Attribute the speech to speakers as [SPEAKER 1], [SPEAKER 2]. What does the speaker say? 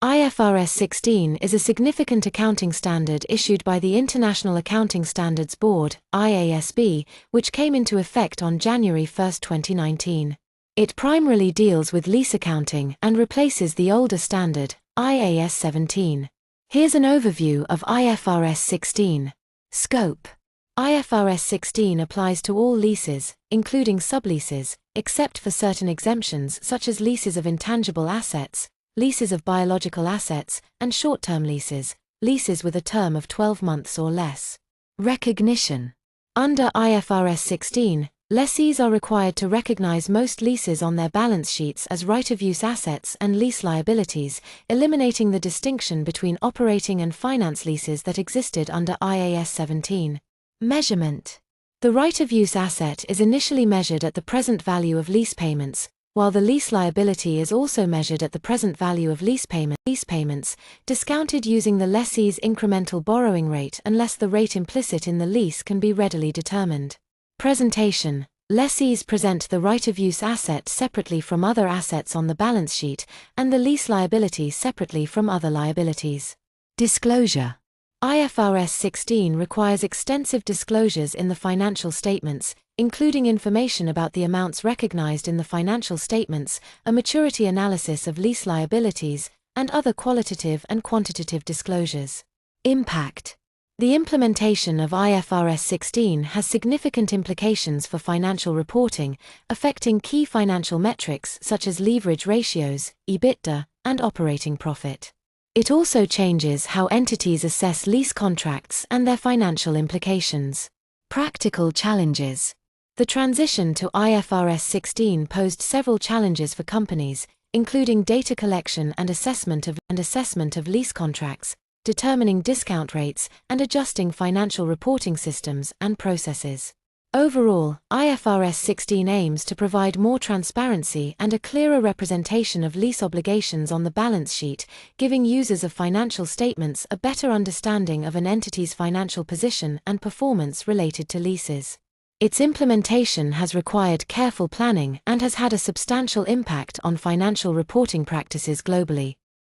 [SPEAKER 1] IFRS 16 is a significant accounting standard issued by the International Accounting Standards Board, IASB, which came into effect on January 1, 2019. It primarily deals with lease accounting and replaces the older standard, IAS 17. Here's an overview of IFRS 16. Scope. IFRS 16 applies to all leases, including subleases, except for certain exemptions such as leases of intangible assets, leases of biological assets, and short-term leases, leases with a term of 12 months or less. Recognition. Under IFRS 16, lessees are required to recognize most leases on their balance sheets as right-of-use assets and lease liabilities, eliminating the distinction between operating and finance leases that existed under IAS 17. Measurement. The right-of-use asset is initially measured at the present value of lease payments, while the lease liability is also measured at the present value of lease payments, discounted using the lessee's incremental borrowing rate unless the rate implicit in the lease can be readily determined. Presentation. Lessees present the right-of-use asset separately from other assets on the balance sheet, and the lease liability separately from other liabilities. Disclosure. IFRS 16 requires extensive disclosures in the financial statements, including information about the amounts recognized in the financial statements, a maturity analysis of lease liabilities, and other qualitative and quantitative disclosures. Impact. The implementation of IFRS 16 has significant implications for financial reporting, affecting key financial metrics such as leverage ratios, EBITDA, and operating profit. It also changes how entities assess lease contracts and their financial implications. Practical challenges. The transition to IFRS 16 posed several challenges for companies, including data collection and assessment of lease contracts, determining discount rates, and adjusting financial reporting systems and processes. Overall, IFRS 16 aims to provide more transparency and a clearer representation of lease obligations on the balance sheet, giving users of financial statements a better understanding of an entity's financial position and performance related to leases. Its implementation has required careful planning and has had a substantial impact on financial reporting practices globally.